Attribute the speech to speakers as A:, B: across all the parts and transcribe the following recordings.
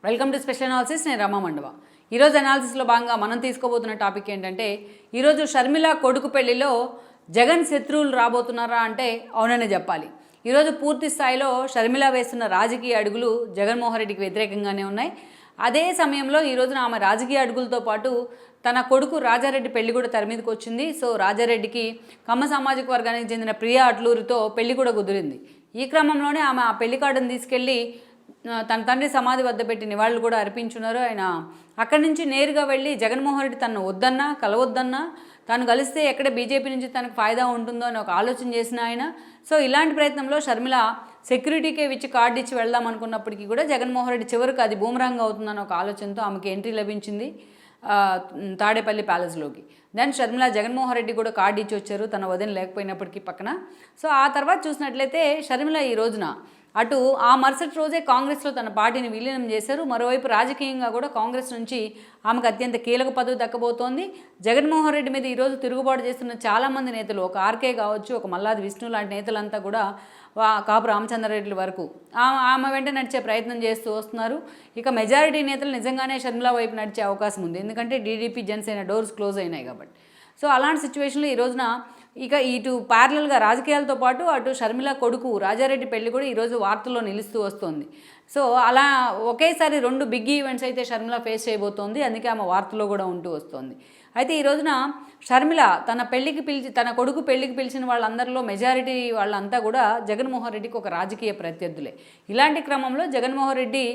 A: Welcome to special analysis. నేను రమా మండవ. ఈరోజు అనాలిసిస్లో భాగంగా మనం తీసుకోబోతున్న టాపిక్ ఏంటంటే, ఈరోజు షర్మిల కొడుకు పెళ్లిలో జగన్ శత్రువులు రాబోతున్నారా అంటే అవుననే చెప్పాలి. ఈరోజు పూర్తి స్థాయిలో షర్మిల వేస్తున్న రాజకీయ అడుగులు జగన్మోహన్ రెడ్డికి వ్యతిరేకంగానే ఉన్నాయి. అదే సమయంలో ఈ రోజున ఆమె రాజకీయ అడుగులతో పాటు తన కొడుకు రాజారెడ్డి పెళ్లి కూడా తెర మీదకి వచ్చింది. సో రాజారెడ్డికి కమ్మ సామాజిక వర్గానికి చెందిన ప్రియా అట్లూరితో పెళ్లి కూడా కుదిరింది. ఈ క్రమంలోనే ఆమె ఆ పెళ్లి కార్డును తీసుకెళ్ళి తన తండ్రి సమాధి వద్ద పెట్టి నివాళులు కూడా అర్పించున్నారు. ఆయన అక్కడి నుంచి నేరుగా వెళ్ళి జగన్మోహన్ రెడ్డి తను వద్దన్నా కలవద్దన్నా తాను కలిస్తే ఎక్కడ బీజేపీ నుంచి తనకు ఫాయిదా ఉంటుందో అని ఒక ఆలోచన చేసిన ఆయన. సో ఇలాంటి ప్రయత్నంలో షర్మిల సెక్యూరిటీకే ఇచ్చి కార్డు ఇచ్చి వెళ్దాం అనుకున్నప్పటికీ కూడా జగన్మోహన్ రెడ్డి చివరికి అది బూమరాంగ్ అవుతుందని ఒక ఆలోచనతో ఆమెకి ఎంట్రీ లభించింది తాడేపల్లి ప్యాలెస్లోకి. దెన్ షర్మిల జగన్మోహన్ రెడ్డి కూడా కార్డు ఇచ్చి వచ్చారు, తన వదిన లేకపోయినప్పటికీ పక్కన. సో ఆ తర్వాత చూసినట్లయితే షర్మిల ఈ రోజున అటు ఆ మరుసటి రోజే కాంగ్రెస్లో తన పార్టీని విలీనం చేశారు. మరోవైపు రాజకీయంగా కూడా కాంగ్రెస్ నుంచి ఆమెకు అత్యంత కీలక పదవి దక్కబోతోంది. జగన్మోహన్ రెడ్డి మీద ఈరోజు తిరుగుబాటు చేస్తున్న చాలామంది నేతలు, ఒక ఆర్కే కావచ్చు, ఒక మల్లాది విష్ణు లాంటి నేతలంతా కూడా కాపు రామచంద్రారెడ్డి వరకు ఆమె వెంట నడిచే ప్రయత్నం చేస్తూ వస్తున్నారు. ఇక మెజారిటీ నేతలు నిజంగానే షర్మిల వైపు నడిచే అవకాశం ఉంది, ఎందుకంటే టీడీపీ జనసేన డోర్స్ క్లోజ్ అయినాయి కాబట్టి. సో అలాంటి సిచ్యువేషన్లో ఈ రోజున ఇక ఇటు ప్యారలల్గా రాజకీయాలతో పాటు అటు షర్మిల కొడుకు రాజారెడ్డి పెళ్లి కూడా ఈరోజు వార్తల్లో నిలుస్తూ వస్తుంది. సో అలా ఒకేసారి రెండు బిగ్ ఈవెంట్స్ అయితే షర్మిల ఫేస్ చేయబోతోంది, అందుకే ఆమె వార్తల్లో కూడా ఉంటూ వస్తుంది. అయితే ఈ రోజున షర్మిల తన కొడుకు పెళ్లికి పిలిచిన వాళ్ళందరిలో మెజారిటీ వాళ్ళంతా కూడా జగన్మోహన్ రెడ్డికి ఒక రాజకీయ ప్రత్యర్థులే. ఇలాంటి క్రమంలో జగన్మోహన్ రెడ్డి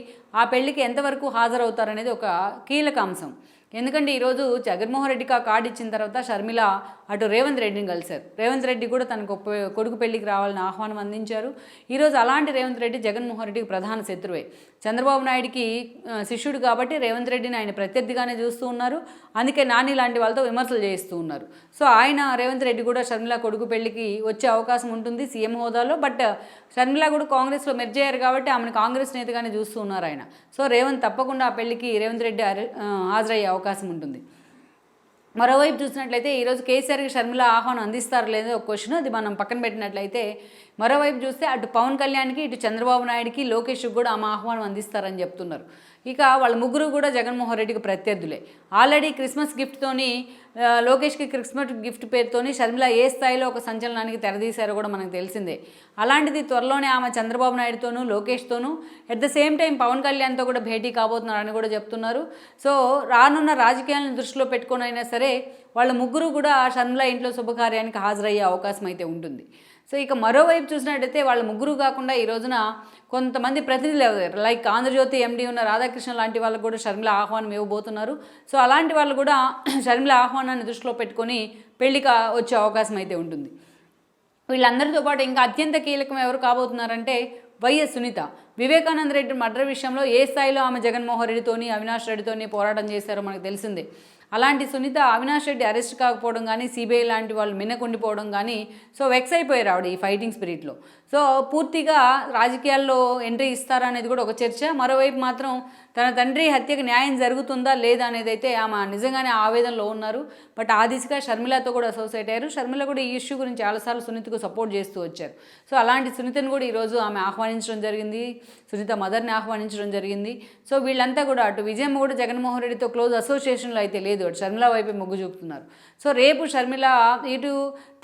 A: ఆ పెళ్లికి ఎంతవరకు హాజరవుతారనేది ఒక కీలక అంశం. ఎందుకంటే ఈరోజు జగన్మోహన్ రెడ్డికి ఆ కార్డు ఇచ్చిన తర్వాత షర్మిల అటు రేవంత్ రెడ్డిని కలిశారు. రేవంత్ రెడ్డి కూడా తనకు కొడుకు పెళ్లికి రావాలని ఆహ్వానం అందించారు. ఈరోజు అలాంటి రేవంత్ రెడ్డి జగన్మోహన్ రెడ్డికి ప్రధాన శత్రువే. చంద్రబాబు నాయుడికి శిష్యుడు కాబట్టి రేవంత్ రెడ్డిని ఆయన ప్రత్యర్థిగానే చూస్తూ ఉన్నారు. అందుకే నాని లాంటి వాళ్ళతో విమర్శలు చేస్తూ ఉన్నారు. సో ఆయన రేవంత్ రెడ్డి కూడా షర్మిల కొడుకు పెళ్లికి వచ్చే అవకాశం ఉంటుంది సీఎం హోదాలో. బట్ షర్మిల కూడా కాంగ్రెస్లో మెర్జ్ అయ్యారు కాబట్టి ఆమెను కాంగ్రెస్ నేతగానే చూస్తూ ఉన్నారు ఆయన. సో రేవంత్ తప్పకుండా ఆ పెళ్లికి రేవంత్ రెడ్డి హాజరయ్యే అవకాశం ఉంటుంది. మరోవైపు చూసినట్లయితే ఈరోజు కేసీఆర్కి షర్మిల ఆహ్వానం అందిస్తారు లేదో ఒక క్వశ్చన్, అది మనం పక్కన పెట్టినట్లయితే మరోవైపు చూస్తే అటు పవన్ కళ్యాణ్కి ఇటు చంద్రబాబు నాయుడికి లోకేష్కి కూడా ఆమె ఆహ్వానం అందిస్తారని చెప్తున్నారు. ఇక వాళ్ళ ముగ్గురు కూడా జగన్మోహన్ రెడ్డికి ప్రత్యర్థులే. ఆల్రెడీ క్రిస్మస్ గిఫ్ట్తోని లోకేష్కి క్రిస్మస్ గిఫ్ట్ పేరుతోని షర్మిల ఏ స్థాయిలో ఒక సంచలనానికి తెరదీశారో కూడా మనకు తెలిసిందే. అలాంటిది త్వరలోనే ఆమె చంద్రబాబు నాయుడుతోనూ లోకేష్తోనూ at the same time Pawan కళ్యాణ్తో కూడా భేటీ కాబోతున్నారని కూడా చెప్తున్నారు. సో రానున్న రాజకీయాలను దృష్టిలో పెట్టుకొని అయినా సరే వాళ్ళ ముగ్గురు కూడా షర్మిల ఇంట్లో శుభకార్యానికి హాజరయ్యే అవకాశం అయితే ఉంటుంది. సో ఇక మరోవైపు చూసినట్టయితే వాళ్ళ ముగ్గురు కాకుండా ఈ రోజున కొంతమంది ప్రతినిధులు లైక్ ఆంధ్రజ్యోతి ఎండీ ఉన్న రాధాకృష్ణ లాంటి వాళ్ళకు కూడా షర్మిల ఆహ్వానం ఇవ్వబోతున్నారు. సో అలాంటి వాళ్ళు కూడా షర్మిల ఆహ్వానాన్ని దృష్టిలో పెట్టుకొని పెళ్లికి వచ్చే అవకాశం అయితే ఉంటుంది. వీళ్ళందరితో పాటు ఇంకా అత్యంత కీలకం ఎవరు కాబోతున్నారంటే వైఎస్ సునీత. వివేకానంద రెడ్డి మర్డర్ విషయంలో ఏ స్థాయిలో ఆమె జగన్మోహన్ రెడ్డితోని అవినాష్ రెడ్డితోని పోరాటం చేశారో మనకు తెలిసిందే. అలాంటి సునీత అవినాష్ రెడ్డి అరెస్ట్ కాకపోవడం కానీ, సిబిఐ లాంటి వాళ్ళు మిన్నకుండిపోవడం కానీ, సో వెక్స్ అయిపోయారు ఆవిడ ఈ ఫైటింగ్ స్పిరిట్లో. సో పూర్తిగా రాజకీయాల్లో ఎంట్రీ ఇస్తారా అనేది కూడా ఒక చర్చ. మరోవైపు మాత్రం తన తండ్రి హత్యకు న్యాయం జరుగుతుందా లేదా అనేది అయితే ఆమె నిజంగానే ఆవేదనలో ఉన్నారు. బట్ ఆ దిశగా షర్మిలతో కూడా అసోసియేట్ అయ్యారు. షర్మిల కూడా ఈ ఇష్యూ గురించి చాలాసార్లు సునీతకు సపోర్ట్ చేస్తూ వచ్చారు. సో అలాంటి సునీతను కూడా ఈరోజు ఆమె ఆహ్వానించడం జరిగింది, సునీత మదర్ని ఆహ్వానించడం జరిగింది. సో వీళ్ళంతా కూడా అటు విజయమ్మ కూడా జగన్మోహన్ రెడ్డితో క్లోజ్ అసోసియేషన్లో అయితే లేదు, అటు షర్మిల వైపే మొగ్గు చూపుతున్నారు. సో రేపు షర్మిల ఇటు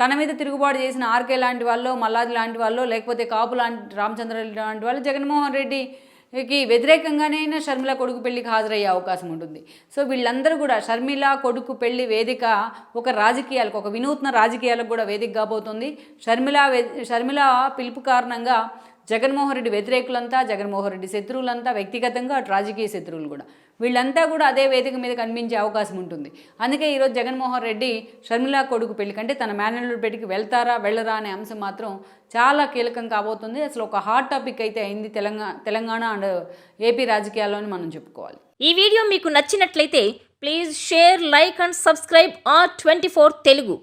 A: తన మీద తిరుగుబాటు చేసిన ఆర్కే లాంటి వాళ్ళు, మల్లాది లాంటి వాళ్ళు, లేకపోతే కాపు లాంటి రామచంద్రారెడ్డి లాంటి వాళ్ళు జగన్మోహన్ రెడ్డికి వ్యతిరేకంగానే షర్మిల కొడుకు పెళ్లికి హాజరయ్యే అవకాశం ఉంటుంది. సో వీళ్ళందరూ కూడా షర్మిల కొడుకు పెళ్లి వేదిక ఒక రాజకీయాలకు, ఒక వినూత్న రాజకీయాలకు కూడా వేదిక కాబోతుంది. షర్మిల పిలుపు కారణంగా జగన్మోహన్ రెడ్డి వ్యతిరేకులంతా, జగన్మోహన్ రెడ్డి శత్రువులంతా, వ్యక్తిగతంగా అటు రాజకీయ శత్రువులు కూడా వీళ్ళంతా కూడా అదే వేదిక మీద కనిపించే అవకాశం ఉంటుంది. అందుకే ఈరోజు జగన్మోహన్ రెడ్డి షర్మిల కొడుకు పెళ్లి కంటే తన మేనల్లుడి పెళ్లికి వెళ్తారా వెళ్ళరా అనే అంశం మాత్రం చాలా కీలకం కాబోతుంది. అసలు ఒక హాట్ టాపిక్ అయితే అయింది తెలంగాణ అండ్ ఏపీ రాజకీయాల్లో అని మనం చెప్పుకోవాలి.
B: ఈ వీడియో మీకు నచ్చినట్లయితే please share, like and subscribe R24 Telugu.